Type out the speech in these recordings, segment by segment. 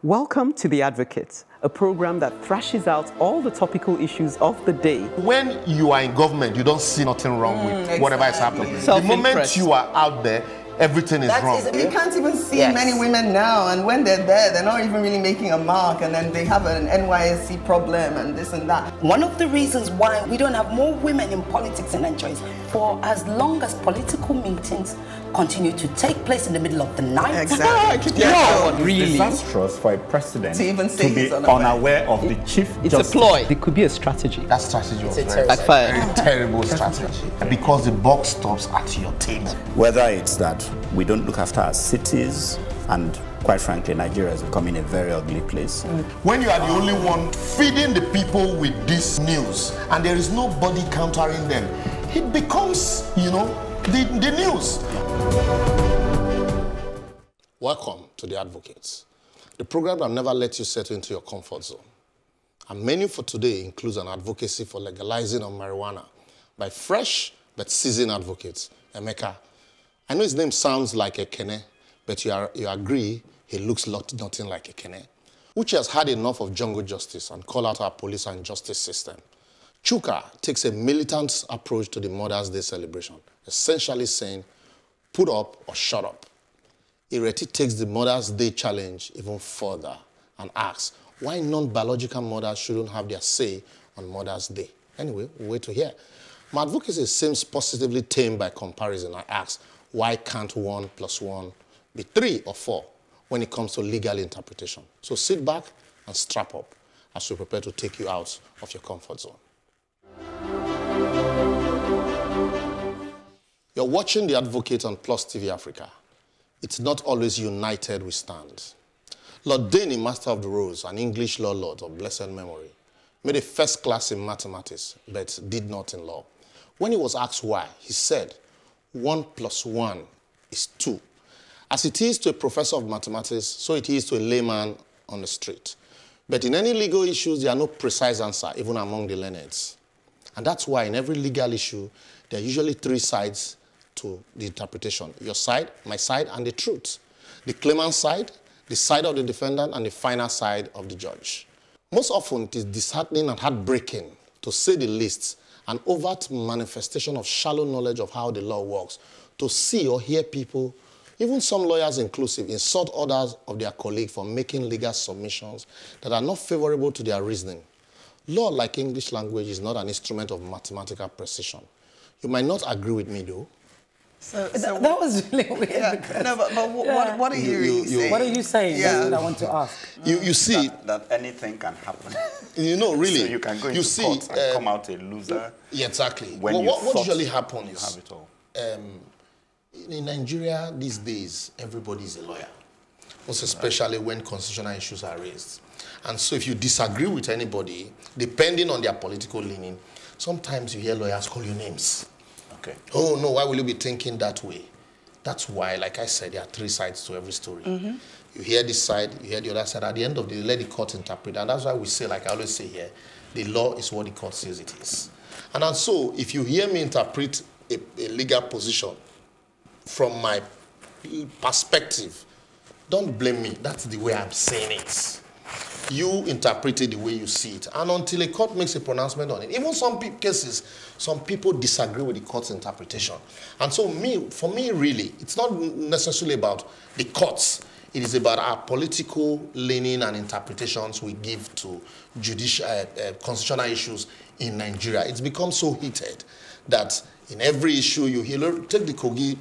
Welcome to The Advocate, a program that thrashes out all the topical issues of the day. When you are in government, you don't see nothing wrong with whatever is happening. The moment you are out there, everything is wrong. You can't even see many women now, and when they're there, they're not even really making a mark, and then they have an NYSC problem and this and that. One of the reasons why we don't have more women in politics in Nigeria is for as long as political meetings continue to take place in the middle of the night. Exactly. It's disastrous for a president to be unaware of the chief justice. It's a ploy. It could be a strategy. That strategy was very terrible strategy. Because the buck stops at your table. Whether it's that we don't look after our cities, and quite frankly, Nigeria is becoming a very ugly place. When you are the only one feeding the people with this news, and there is nobody countering them, it becomes, the news. Welcome to The Advocates, the program that never lets you settle into your comfort zone. Our menu for today includes an advocacy for legalizing of marijuana by fresh but seasoned advocates, Emeka. I know his name sounds like a kene, but you agree he looks nothing like a kene. Uche has had enough of jungle justice and call out our police and justice system. Chuka takes a militant approach to the Mother's Day celebration, essentially saying, put up or shut up. Ireti takes the Mother's Day challenge even further and asks why non-biological mothers shouldn't have their say on Mother's Day. Anyway, we'll wait to hear. My advocacy seems positively tame by comparison. I ask, why can't 1 + 1 be 3 or 4 when it comes to legal interpretation? So sit back and strap up as we prepare to take you out of your comfort zone. You're watching The Advocate on Plus TV Africa. It's not always united we stand. Lord Denny, Master of the Rolls, an English law lord of blessed memory, made a first class in mathematics, but did not in law. When he was asked why, he said, 1 + 1 is 2. As it is to a professor of mathematics, so it is to a layman on the street. But in any legal issues, there are no precise answer, even among the learned. And that's why in every legal issue, there are usually 3 sides to the interpretation. Your side, my side, and the truth. The claimant's side, the side of the defendant, and the final side of the judge. Most often, it is disheartening and heartbreaking, to say the least, an overt manifestation of shallow knowledge of how the law works, to see or hear people, even some lawyers inclusive, insult others of their colleagues for making legal submissions that are not favorable to their reasoning. Law, like English language, is not an instrument of mathematical precision. You might not agree with me, though. So that was really weird. Yeah. No, but what are you really saying? What are you saying? Yeah. That's what I want to ask. You see... That anything can happen. Really. So you can go into court and come out a loser. Yeah, exactly. When what usually happens is... You have it all. In Nigeria these days, everybody is a lawyer. Most especially when constitutional issues are raised. And so if you disagree with anybody, depending on their political leaning, sometimes you hear lawyers call you names. Okay. Oh, no, why will you be thinking that way? That's why, like I said, there are 3 sides to every story. You hear this side, you hear the other side. At the end of the day, let the court interpret. And that's why we say, like I always say here, the law is what the court says it is. And so, if you hear me interpret a legal position from my perspective, don't blame me. That's the way I'm saying it. You interpret it the way you see it. And until a court makes a pronouncement on it, even some cases, some people disagree with the court's interpretation. And so for me, really, it's not necessarily about the courts. It is about our political leaning and interpretations we give to constitutional issues in Nigeria. It's become so heated that in every issue you hear, take the Kogi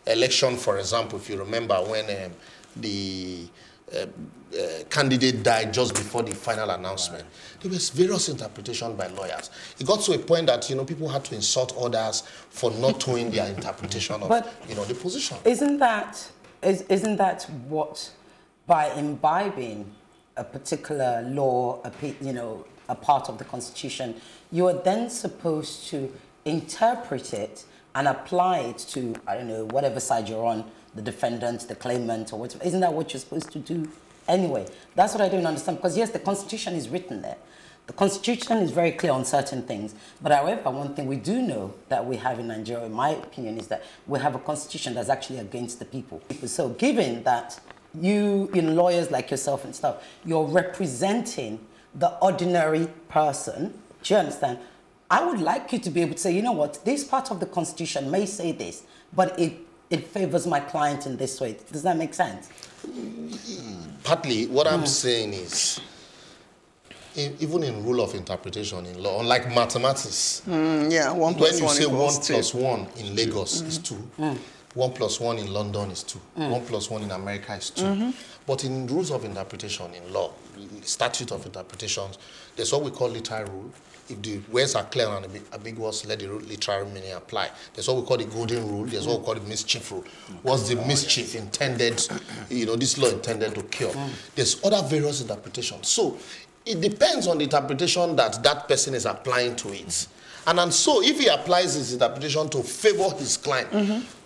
election, for example, if you remember when the candidate died just before the final announcement. There was various interpretations by lawyers. It got to a point that people had to insult others for not knowing their interpretation of the position. Isn't that what, by imbibing a particular law, a part of the Constitution, you are then supposed to interpret it and apply it to, I don't know, whatever side you're on, the defendant, the claimant, or whatever. Isn't that what you're supposed to do anyway? That's what I don't understand, because yes, the Constitution is written there. The Constitution is very clear on certain things. But however, one thing we do know that we have in Nigeria, in my opinion, is that we have a Constitution that's actually against the people. So given that you know, lawyers like yourself and stuff, you're representing the ordinary person. Do you understand? I would like you to be able to say, you know what, this part of the Constitution may say this, but it favors my client in this way. Does that make sense? Partly, what I'm saying is, even in rule of interpretation in law, unlike mathematics, 1 plus 1 when you say 1 equals 2. plus 1 in Lagos is 2, 1 plus 1 in London is 2, 1 plus 1 in America is 2. But in rules of interpretation in law, statute of interpretations, there's what we call literal rule. If the words are clear and ambiguous, let the literal meaning apply. There's what we call the golden rule. There's what we call the mischief rule. What's the mischief intended, you know, this law intended to cure? There's other various interpretations. So it depends on the interpretation that that person is applying to it. And so if he applies his interpretation to favor his client,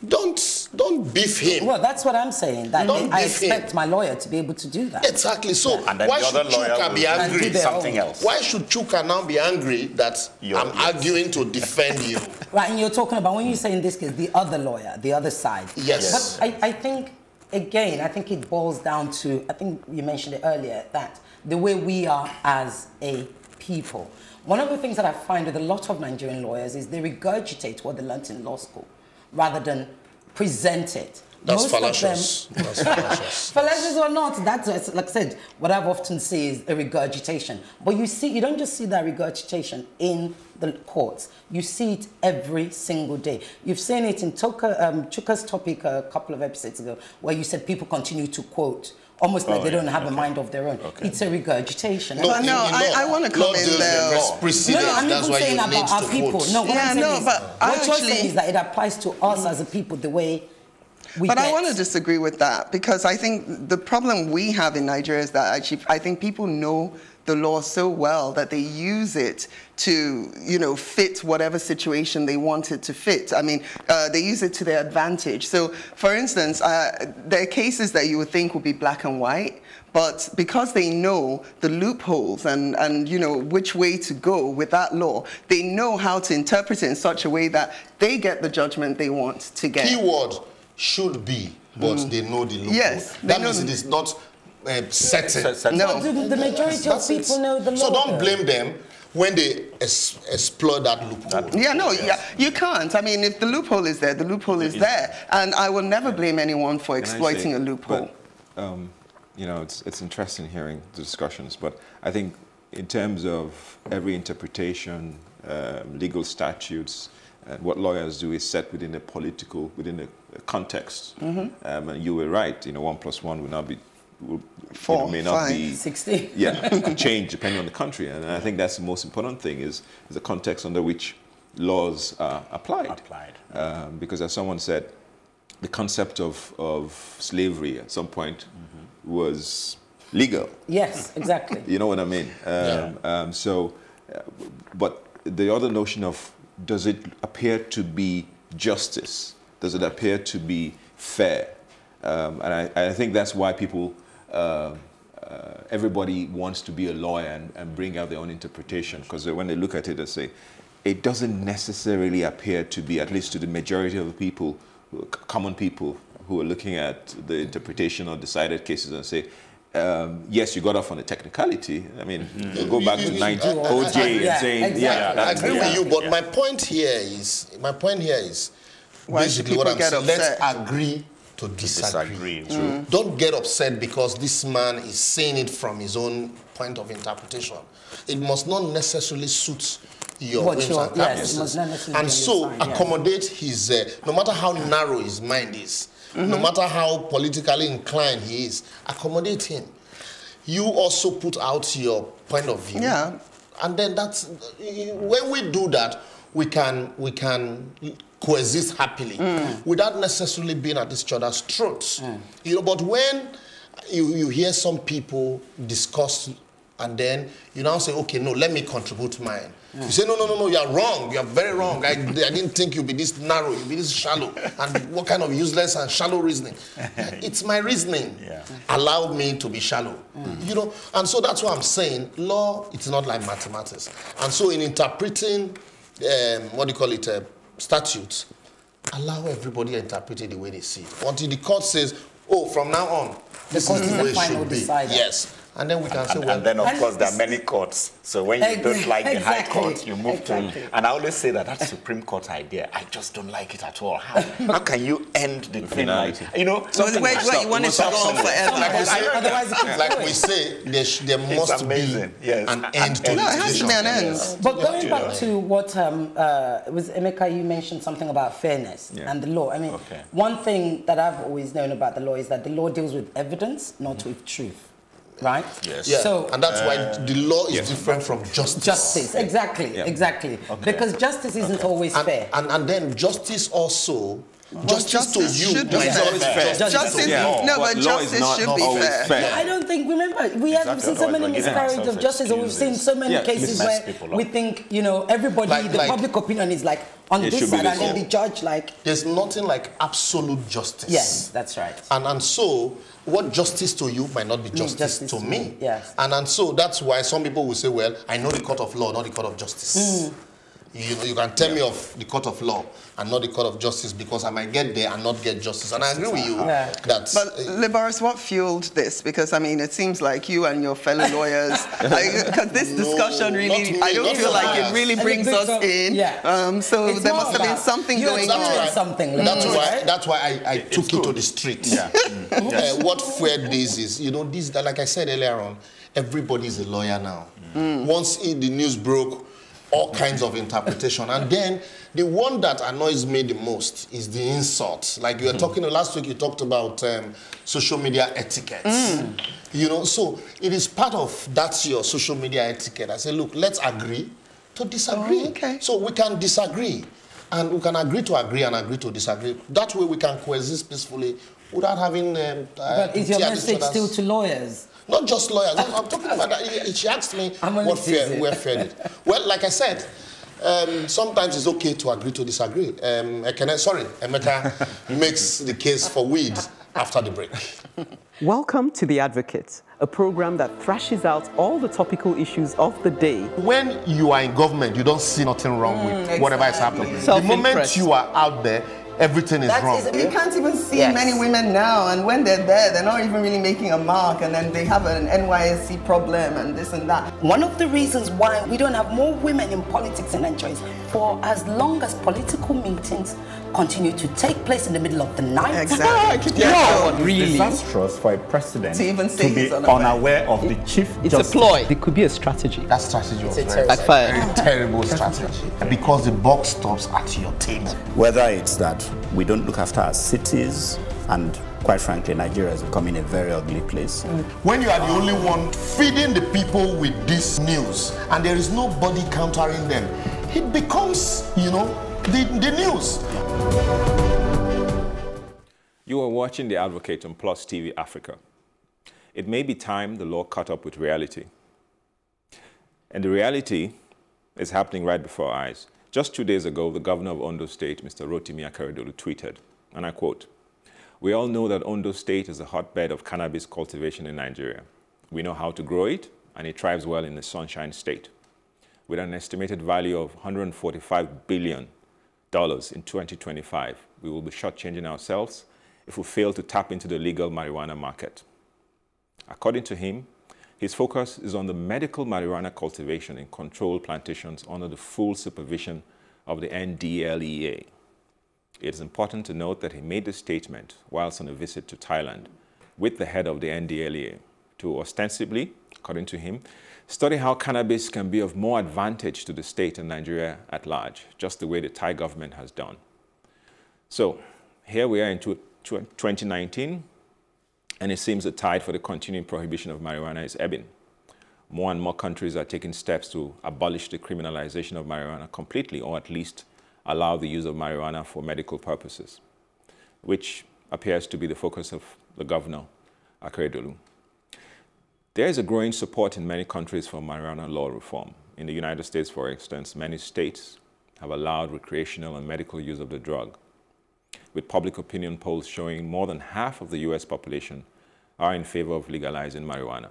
don't beef him. Well, that's what I'm saying. That I expect my lawyer to be able to do that. Exactly. So and then why the should other lawyer Chuka be angry? Something else. Why should Chuka now be angry that I'm arguing to defend you? Right, and you're talking about, when you say in this case, the other lawyer, the other side. Yes. But I think, again, I think it boils down to, I think you mentioned it earlier, that the way we are as a people. One of the things that I find with a lot of Nigerian lawyers is they regurgitate what they learnt in law school rather than present it. That's fallacious. That's fallacious. Fallacious or not, that's, like I said, what I've often seen is a regurgitation. But you see, you don't just see that regurgitation in the courts. You see it every single day. You've seen it in Chuka's topic a couple of episodes ago, where you said people continue to quote, almost like they don't have a mind of their own. It's a regurgitation. No, I want to come in there. No, I'm not saying about our people. No, what I'm saying is, what you're saying is that it applies to us as a people the way we But get. I want to disagree with that, because I think the problem we have in Nigeria is that actually I think people know the law so well that they use it to, you know, fit whatever situation they want it to fit. I mean, they use it to their advantage. So, for instance, there are cases that you would think would be black and white, but because they know the loopholes and you know which way to go with that law, they know how to interpret it in such a way that they get the judgment they want to get. Keyword should be, but they know the loophole. Yes, that means it is not certain. No. The majority of people know the law. So don't blame them when they exploit that loophole. You can't. I mean, if the loophole is there, the loophole is there. And I will never blame anyone for exploiting a loophole. But, you know, it's interesting hearing the discussions, but I think in terms of every interpretation, legal statutes, and what lawyers do is set within a political, within a context. And you were right, you know, 1 plus 1 will not be, may not be 60. Yeah, change depending on the country. And I think that's the most important thing is the context under which laws are applied. Because as someone said, the concept of slavery at some point was legal. Yes, exactly. You know what I mean? But the other notion of, does it appear to be justice? Does it appear to be fair? And I think that's why people, everybody wants to be a lawyer and bring out their own interpretation, because when they look at it, they say, it doesn't necessarily appear to be, at least to the majority of the people, common people who are looking at the interpretation of decided cases and say, yes, you got off on a technicality. I mean, go back to OJ and saying, I agree with you, but my point here is, basically what I'm saying, let's agree to disagree. Don't get upset because this man is saying it from his own point of interpretation. It must not necessarily suit your whims and caprices. And so accommodate his, no matter how narrow his mind is, no matter how politically inclined he is, accommodate him. You also put out your point of view. And then that's, when we do that, we can coexist happily without necessarily being at each other's throats. You know, but when you hear some people discuss and then you now say, okay, no, let me contribute mine. You say, no, you're wrong. You're very wrong. I didn't think you'd be this narrow, you'd be this shallow. And what kind of useless and shallow reasoning? It's my reasoning. Allow me to be shallow. You know, and so that's what I'm saying. Law, it's not like mathematics. And so in interpreting, statutes, allow everybody to interpret it the way they see it. Until the court says, oh, from now on, this court is is the the way it final should be. decider. Yes. And then we can say, well... And then, of and course, there are it's- many courts. So when you don't like the High Exactly. Court, you move to... And I always say that Supreme Court idea, I just don't like it at all. How can you end the thing like... You know, Wait, you want it to go on forever? Like we say, there must be an end to No, it has to be an end. But going back to what it was Emeka, you mentioned something about fairness and the law. I mean, one thing that I've always known about the law is that the law deals with evidence, not with truth. Right? Yes. Yeah. So, and that's why the law is different from justice. Justice, exactly, exactly. Because justice isn't always fair. And then justice also... Justice to you should be might fair. always be Justice, no, but justice should be fair. I don't think, remember, we have seen so many miscarriages of justice, and we've seen so many cases where we think, you know, everybody, the public opinion is like on this side, and then the judge like... There's nothing like absolute justice. Yes, that's right. And so, what justice to you might not be justice to me. Yes. And so, that's why some people will say, well, I know the court of law, not the court of justice. You know, you can tell me of the court of law and not the court of justice because I might get there and not get justice. And I agree with you that... But, Liborous, what fueled this? Because, I mean, it seems like you and your fellow lawyers... Because this discussion really... I don't feel like it really brings us in. So there must have been something going on. That's why I took it to the streets. What fueled this is, you know, this, like I said earlier on, everybody is a lawyer now. Once the news broke, all kinds of interpretation. And then the one that annoys me the most is the insult. Like you were talking, last week you talked about social media etiquette. You know, so it is part of that's your social media etiquette. I say, look, let's agree to disagree. So we can disagree. And we can agree to agree and agree to disagree. That way we can coexist peacefully without having... but is your message still to lawyers? Not just lawyers. I'm talking about that. She asked me where fair did. Well, like I said, sometimes it's okay to agree to disagree. Emeka makes the case for weed after the break. Welcome to The Advocate, a program that thrashes out all the topical issues of the day. When you are in government, you don't see nothing wrong with whatever is happening. The moment you are out there, everything is wrong. You can't even see many women now, and when they're there, they're not even really making a mark, and then they have an NYSC problem and this and that. One of the reasons why we don't have more women in politics in Nigeria is for as long as political meetings continue to take place in the middle of the night. Exactly. Really disastrous for a president to even say to be unaware of the chief It's justice. a ploy. It could be a strategy. That strategy was very terrible strategy. Because the buck stops at your table. Whether it's that we don't look after our cities, and quite frankly, Nigeria is becoming a very ugly place. When you are the only one feeding the people with this news, and there is nobody countering them, it becomes, you know, the news. You are watching The Advocate on Plus TV Africa. It may be time the law caught up with reality. And the reality is happening right before our eyes. Just 2 days ago, the governor of Ondo State, Mr. Rotimi Akeredolu, tweeted, and I quote, "We all know that Ondo State is a hotbed of cannabis cultivation in Nigeria. We know how to grow it, and it thrives well in the Sunshine State. With an estimated value of $145 billion in 2025, we will be shortchanging ourselves if we fail to tap into the legal marijuana market." According to him, his focus is on the medical marijuana cultivation in controlled plantations under the full supervision of the NDLEA. It is important to note that he made this statement whilst on a visit to Thailand with the head of the NDLEA to ostensibly, according to him, study how cannabis can be of more advantage to the state and Nigeria at large, just the way the Thai government has done. So here we are in 2019, and it seems the tide for the continuing prohibition of marijuana is ebbing. More and more countries are taking steps to abolish the criminalization of marijuana completely, or at least allow the use of marijuana for medical purposes, which appears to be the focus of the governor, Akeredolu. There is a growing support in many countries for marijuana law reform. In the United States, for instance, many states have allowed recreational and medical use of the drug, with public opinion polls showing more than half of the US population are in favor of legalizing marijuana.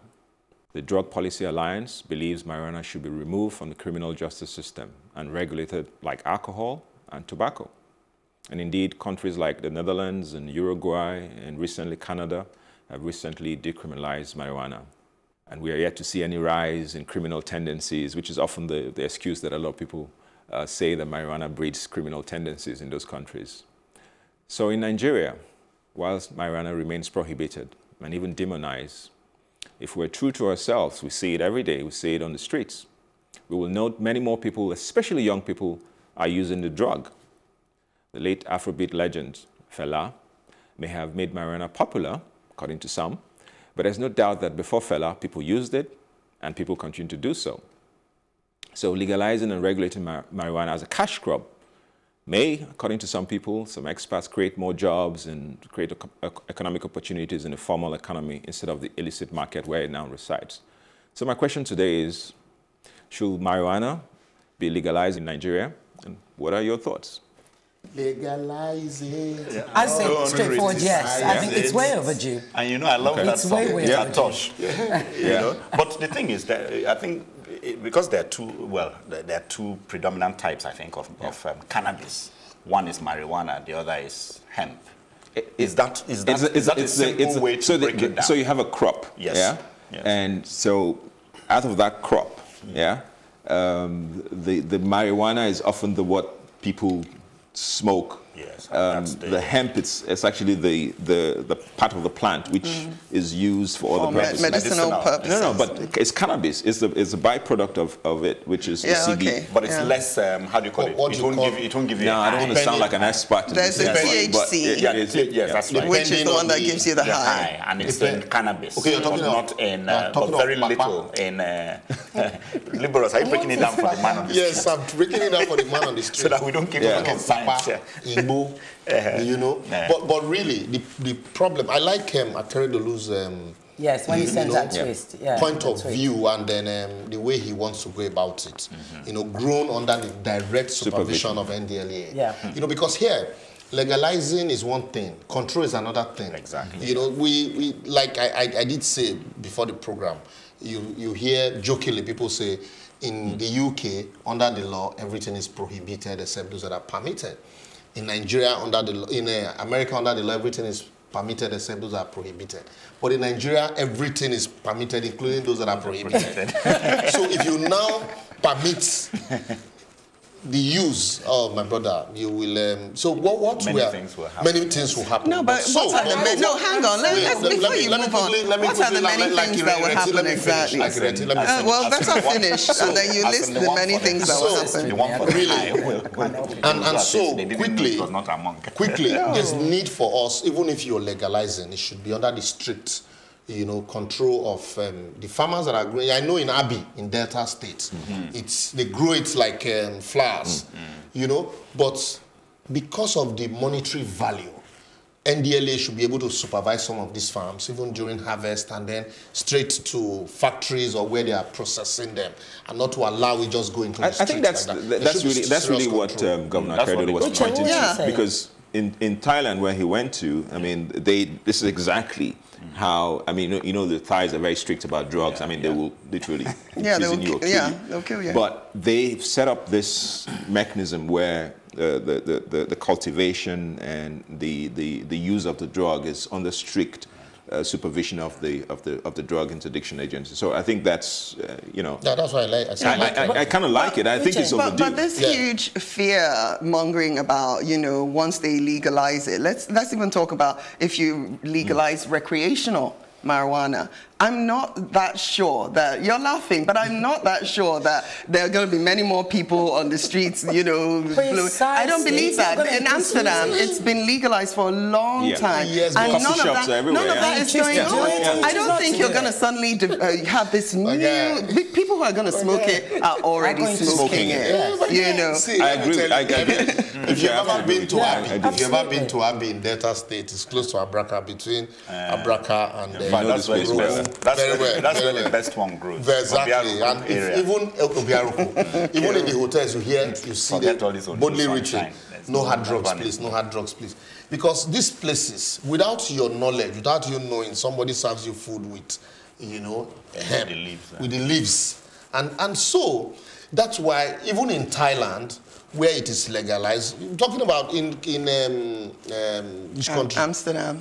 The Drug Policy Alliance believes marijuana should be removed from the criminal justice system and regulated like alcohol and tobacco. And indeed, countries like the Netherlands and Uruguay and recently Canada have recently decriminalized marijuana. And we are yet to see any rise in criminal tendencies, which is often the excuse that a lot of people say that marijuana breeds criminal tendencies in those countries. So in Nigeria, whilst marijuana remains prohibited and even demonized, if we're true to ourselves, we see it every day, we see it on the streets, we will note many more people, especially young people, are using the drug. The late Afrobeat legend, Fela, may have made marijuana popular, according to some, but there's no doubt that before Fela, people used it, and people continue to do so. So legalizing and regulating marijuana as a cash crop may, according to some people, some experts, create more jobs and create economic opportunities in the formal economy instead of the illicit market where it now resides. So my question today is, should marijuana be legalized in Nigeria? And what are your thoughts? Legalizing. Yeah. I say straightforward yes. I think it's way overdue. And you know, I love that song. Way Yeah, Tosh. You know? But the thing is that I think because there are two predominant types, I think, of cannabis. One is marijuana, the other is hemp. Is that a simple way to break it down? So you have a crop, yes. Yeah? Yes. And so out of that crop, yeah, the marijuana is often what people smoke. Yes, the hemp, it's actually the part of the plant which is used for other purposes. Medicinal purposes. No, but it's cannabis. It's a byproduct of it, which is the CBD. Okay. But it's less, how do you call it? It won't give you No, I don't want to sound like an expert. There's the THC, yes, that's right. which is the one that gives you the high. And it's in cannabis. Okay, you're talking not in, but very little in Liborous. Are you breaking it down for the man on the street? Yes, I'm breaking it down for the man on the street. So that we don't keep talking science. You know, but really the problem. I like Akeredolu's yes, when he sends that twist, point of view, and then the way he wants to go about it. You know, grown under the direct supervision of NDLEA. Yeah. You know, because here legalizing is one thing, control is another thing. Exactly. You know, we like I did say before the program. You hear jokingly people say in the UK under the law everything is prohibited except those that are permitted. In Nigeria, in America, under the law, everything is permitted except those that are prohibited. But in Nigeria, everything is permitted, including those that are prohibited. So if you now permit the use, oh my brother, you will. So many things will happen. No, but so, what are the no? Hang on. Before you move on, what are the many things that will happen exactly? Well, let us finish, and then you list the many things that will happen. Really, and so quickly, there's need for us, even if you're legalizing, it should be under the strict, you know, control of the farmers that are growing. I know in Abi, in Delta State, they grow it like flowers, you know, but because of the monetary value, NDLA should be able to supervise some of these farms, even during harvest, and then straight to factories or where they are processing them, and not to allow it just go into the streets. I think that's really what Governor Akeredolu was pointing to, because in Thailand, where he went to, I mean, this is exactly how, I mean, you know, the Thais are very strict about drugs. I mean, they will literally imprison you or kill you. They'll kill you. But they've set up this mechanism where the cultivation and the use of the drug is under strict supervision of the drug interdiction agency. So I think that's you know. That's why I kind of like it. I think it's overdue. But this huge fear mongering about, you know, once they legalize it. Let's even talk about if you legalize recreational marijuana. I'm not that sure that, you're laughing, but I'm not that sure that there are going to be many more people on the streets, you know. I don't believe that. In Amsterdam, it's been legalized for a long time. Yes, and none of that is going on. I don't think you're going to suddenly have this new... People who are going to smoke it are already smoking it. You know. See, I agree. If you've ever been to Abi in Delta State, it's close to Abraka, between Abraka and that's very well. That's where the best one grows. Exactly. And even even in the hotels, you see them boldly reaching. No hard drugs, please. No hard drugs, please. Because these places, without your knowledge, without you knowing, somebody serves you food with, you know, hemp, with the leaves. And so that's why even in Thailand, where it is legalized, I'm talking about in which country? Amsterdam.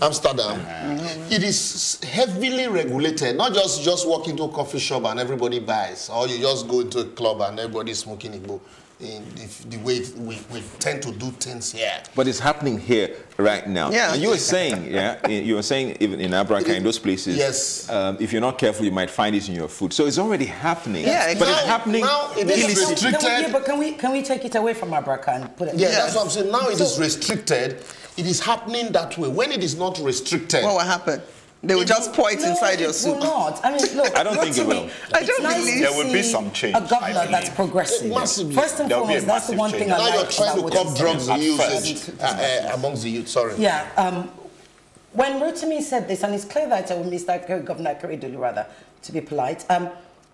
It is heavily regulated. Not just walk into a coffee shop and everybody buys, or you just go into a club and everybody's smoking igbo. In the way we tend to do things here. But it's happening here right now. Yeah. And you were saying, you were saying even in Abraka, in those places, yes. If you're not careful, you might find it in your food. So it's already happening. Yeah, exactly. But it's happening. Now it is restricted. But can we take it away from Abraka and put it? Yeah, that's what I'm saying. Now it is restricted. It is happening that way. When it is not restricted. What will happen? They will just pour it inside your soup. It will not. I mean, look. I don't think it will. I don't believe there will be some change. A governor that's progressive. Massively. First and foremost, that's the one thing I like. Now you're trying to curb drugs usage usage amongst the youth. Sorry. Yeah. When Rotimi said this, and it's clear that Mr. Governor Keredolu, rather, to be polite,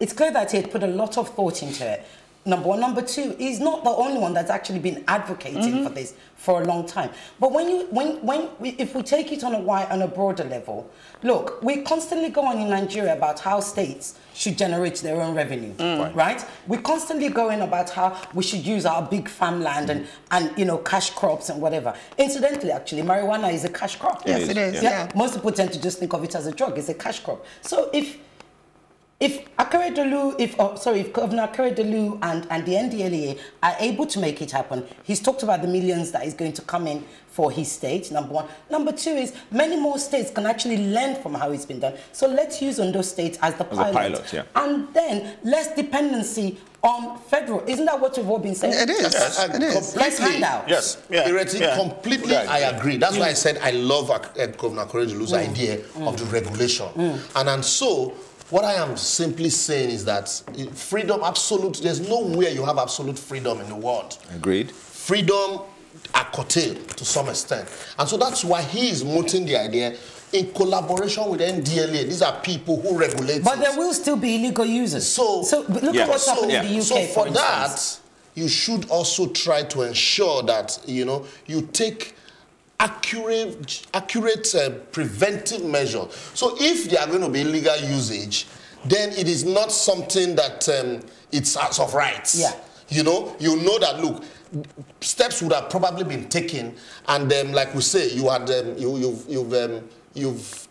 it's clear that he had put a lot of thought into it. Number one. Number two, he's not the only one that's actually been advocating for this for a long time. But if we take it on a broader level, look, we constantly go on in Nigeria about how states should generate their own revenue, right? We constantly go in about how we should use our big farmland and cash crops and whatever. Incidentally, actually, marijuana is a cash crop. Yes, it is. Yeah. Most people tend to just think of it as a drug. It's a cash crop. So if Governor Keredolu and the NDLEA are able to make it happen, he's talked about the millions that is going to come in for his state, number one. Number two is many more states can actually learn from how it's been done. So let's use on those states as the pilot. Yeah. And then less dependency on federal. Isn't that what we've all been saying? It is. Yes, It is. Let's hand out. Yes. Yeah. Ireti, completely I agree. That's why I said I love Governor Keredolu's idea of the regulation. And so what I am simply saying is that freedom, absolute, there's nowhere you have absolute freedom in the world. Agreed. Freedom are curtailed to some extent. And so that's why he is mooting the idea in collaboration with NDLEA. These are people who regulate But there will still be illegal users. So look at what's happening in the UK, So for that, instance. you should also try to ensure that, you take accurate preventive measures. So if there are going to be illegal usage, then it is not something that it's as of rights. Yeah. You know that, look, steps would have probably been taken, and like we say, you had you've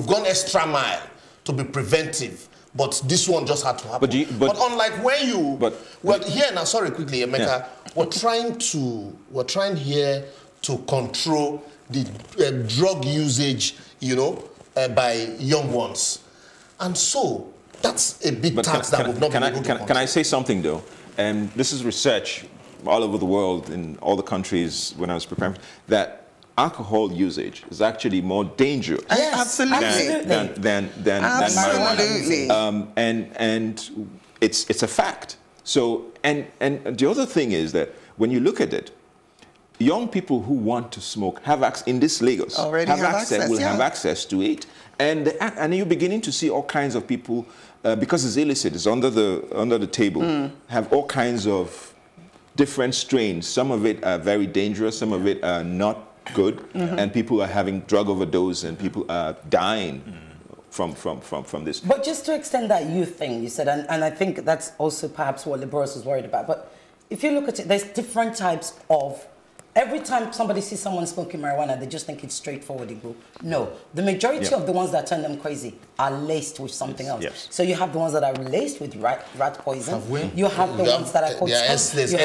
gone extra mile to be preventive. But this one just had to happen. But unlike when here now, sorry, quickly, Emeka, we're trying here to control the drug usage, by young ones. And so that's a big tax that would not be able to control. Can I say something, though? This is research all over the world, in all the countries, when I was preparing, that alcohol usage is actually more dangerous than marijuana. And it's a fact. So, and the other thing is that when you look at it, young people who want to smoke have access in this Lagos will have access to it, and you're beginning to see all kinds of people because it's illicit, it's under the table, have all kinds of different strains. Some of it are very dangerous, some of it are not good, and people are having drug overdose, and people are dying from this. But just to extend that youth thing you said, and I think that's also perhaps what Liborous was worried about. But if you look at it, there's different types of. Every time somebody sees someone smoking marijuana, they just think it's straightforward. No, the majority of the ones that turn them crazy are laced with something else. Yes. So you have the ones that are laced with rat poison. You have the ones that are called skunk. You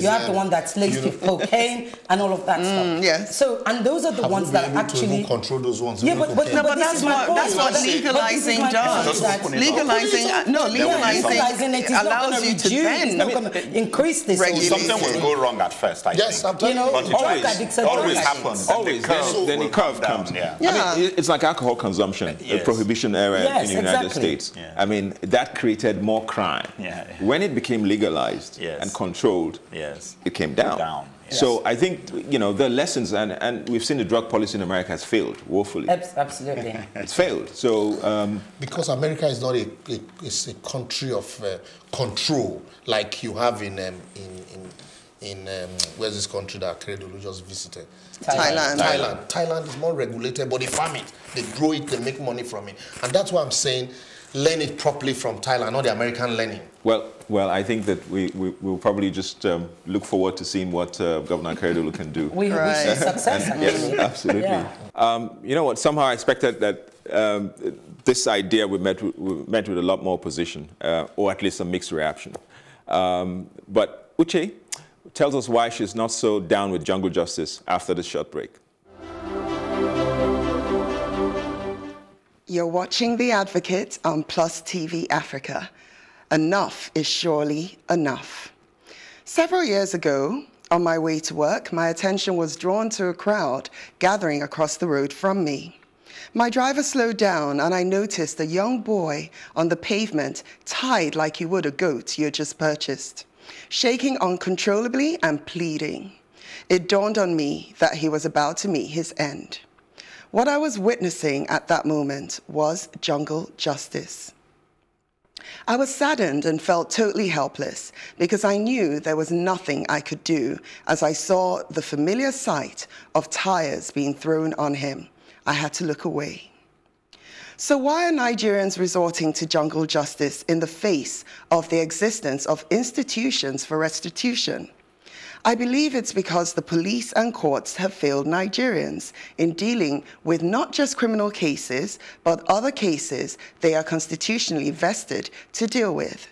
have the one that's laced with cocaine and all of that stuff. Yes. So and those are the ones that actually control those ones. Yeah, but that's what legalizing does. Legalizing it allows you to then it's not going to increase this. Something will go wrong at first. I think. I'm telling you, but it always happens. Always. Then the curve comes. Yeah. I mean, it's like alcohol consumption, the prohibition era in the United States. Yeah. I mean, that created more crime. Yeah. When it became legalized and controlled, it came down. Yes. So I think, the lessons, and we've seen the drug policy in America has failed woefully. Absolutely. It's failed. So because America is not a country of control like you have in where's this country that Keredolu just visited? Thailand. Thailand is more regulated, but they farm it, they grow it, they make money from it, and that's why I'm saying learn it properly from Thailand, not the American learning? Well, I think that we'll probably just look forward to seeing what Governor Akeredolu can do. We see success. Yes, absolutely. Yeah. You know what? Somehow I expected that this idea we met with a lot more opposition, or at least a mixed reaction. But Uche tells us why she's not so down with jungle justice after this short break. You're watching The Advocate on Plus TV Africa. Enough is surely enough. Several years ago, on my way to work, my attention was drawn to a crowd gathering across the road from me. My driver slowed down and I noticed a young boy on the pavement tied like you would a goat you had just purchased, shaking uncontrollably and pleading. It dawned on me that he was about to meet his end. What I was witnessing at that moment was jungle justice. I was saddened and felt totally helpless because I knew there was nothing I could do as I saw the familiar sight of tires being thrown on him. I had to look away. So why are Nigerians resorting to jungle justice in the face of the existence of institutions for restitution? I believe it's because the police and courts have failed Nigerians in dealing with not just criminal cases, but other cases they are constitutionally vested to deal with.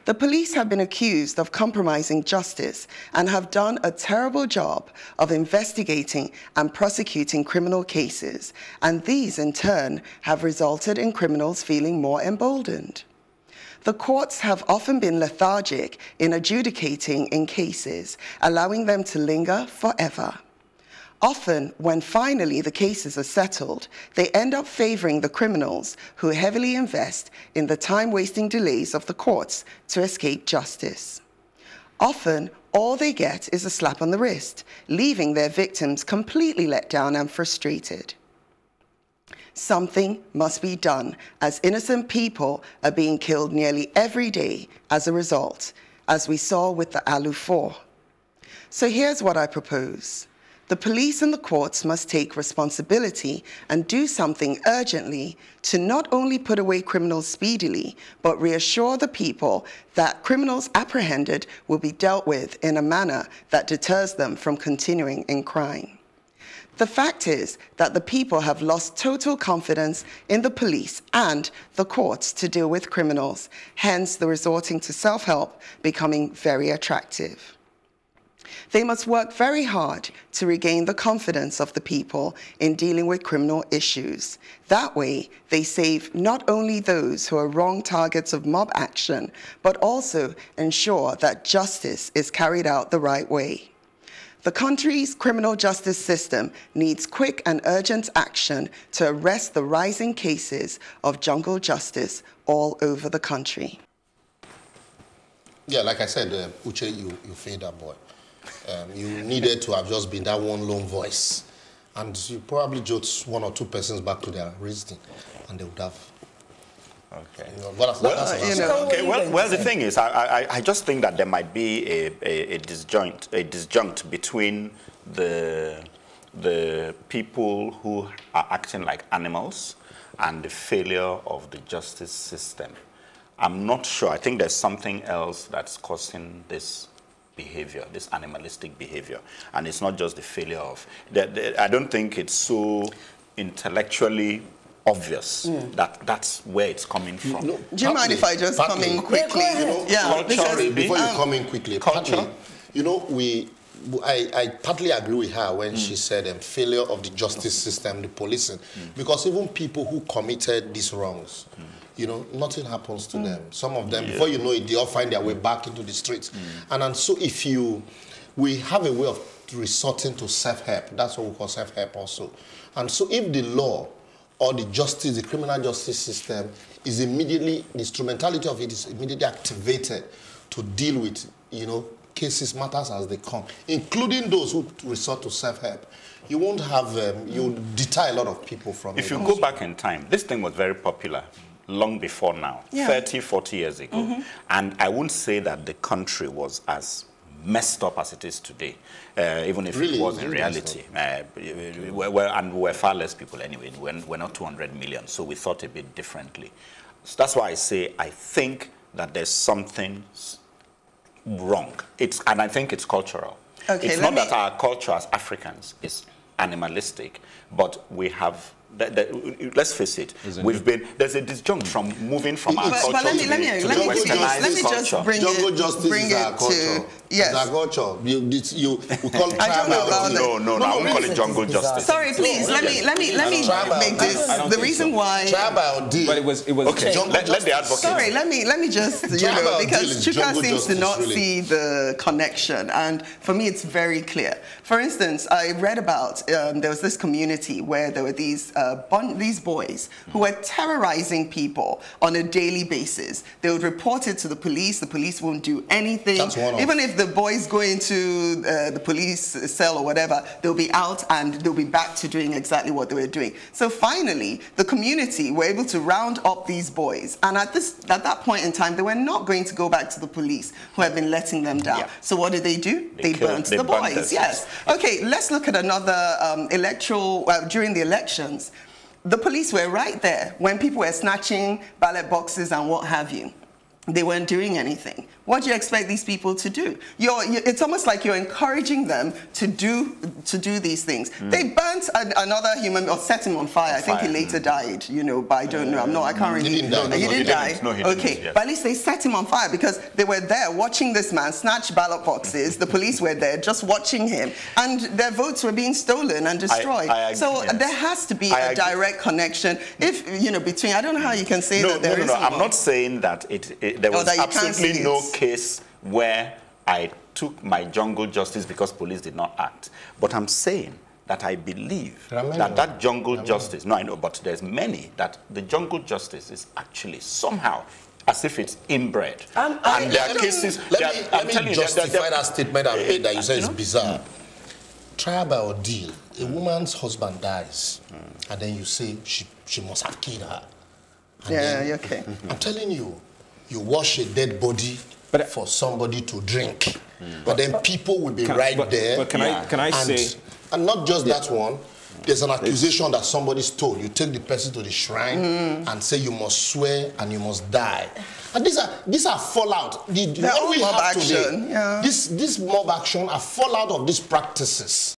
The police have been accused of compromising justice and have done a terrible job of investigating and prosecuting criminal cases, and these in turn have resulted in criminals feeling more emboldened. The courts have often been lethargic in adjudicating in cases, allowing them to linger forever. Often, when finally the cases are settled, they end up favoring the criminals who heavily invest in the time-wasting delays of the courts to escape justice. Often, all they get is a slap on the wrist, leaving their victims completely let down and frustrated. Something must be done, as innocent people are being killed nearly every day as a result, as we saw with the Alu 4. So here's what I propose. The police and the courts must take responsibility and do something urgently to not only put away criminals speedily, but reassure the people that criminals apprehended will be dealt with in a manner that deters them from continuing in crime. The fact is that the people have lost total confidence in the police and the courts to deal with criminals, hence the resorting to self-help becoming very attractive. They must work very hard to regain the confidence of the people in dealing with criminal issues. That way, they save not only those who are wrong targets of mob action, but also ensure that justice is carried out the right way. The country's criminal justice system needs quick and urgent action to arrest the rising cases of jungle justice all over the country. Yeah, like I said, Uche, you failed that boy. You needed to have just been that one lone voice. And you probably joked one or two persons back to their reasoning, and they would have. Okay. Well, the thing is, I just think that there might be a disjunct between the people who are acting like animals and the failure of the justice system. I'm not sure. I think there's something else that's causing this behavior, this animalistic behavior. And it's not just the failure of... I don't think it's so intellectually obvious that that's where it's coming from. No, do you mind if I just come in quickly? Before you come in quickly, partly, I partly agree with her when she said failure of the justice system, the policing, because even people who committed these wrongs, nothing happens to them. Some of them, before you know it, they all find their way back into the streets. And so we have a way of resorting to self-help. That's what we call self-help also. And so if the law or the justice, the criminal justice system is immediately, the instrumentality of it is immediately activated to deal with, cases, matters as they come, including those who resort to self-help, you won't have, you deter a lot of people from it. If you go back in time, this thing was very popular long before now, 30, 40 years ago. And I wouldn't say that the country was as messed up as it is today, even if it was in reality. And we were far less people anyway. We're not 200 million, so we thought a bit differently. that's why I say I think that there's something wrong. And I think it's cultural. Okay, it's not that our culture as Africans is animalistic, but we have. Let's face it. There's a disjunct from moving from our culture let me westernized just culture. bring Jungle justice bring is our it culture. to yes. It's our culture. We call it I don't know about no, I won't call it jungle justice. Sorry, please. Let me make this the reason why. Trial by ordeal. But it was okay. Let the advocate. Sorry, let me just because Chuka seems to not see the connection, and for me it's very clear. For instance, I read about there was this community where there were these boys who were terrorizing people on a daily basis. They would report it to the police won't do anything. Even if the boys go into the police cell or whatever, they'll be out and they'll be back to doing exactly what they were doing. So finally, the community were able to round up these boys, and at that point in time, they were not going to go back to the police who had been letting them down. Yeah. So what did they do? They burnt the boys. Yes. Okay, let's look at another during the elections. The police were right there when people were snatching ballot boxes and what have you. They weren't doing anything. What do you expect these people to do? It's almost like you're encouraging them to do these things. They burnt another human or set him on fire. I think he later died, but I don't know. I can't really. He didn't die. No, he didn't. Okay, but at least they set him on fire because they were there watching this man snatch ballot boxes. The police were there just watching him, and their votes were being stolen and destroyed. So there has to be a direct connection. If between, I don't know how you can say that there is. No. I'm not saying that there was absolutely no case where I took my jungle justice because police did not act. But I'm saying that I believe that jungle justice, no, I know, but there's many, that the jungle justice is actually somehow as if it's inbred. And there are cases. Let me justify that statement I made that you say is bizarre. Trial by ordeal. A woman's husband dies, and then you say she must have killed her. Yeah, okay. I'm telling you, you wash a dead body for somebody to drink, but then people will be there. But can I say, and not just that one. There's an accusation that somebody stole. You take the person to the shrine and say you must swear and you must die. And these are fallout. What we have today, this mob action are fallout of these practices.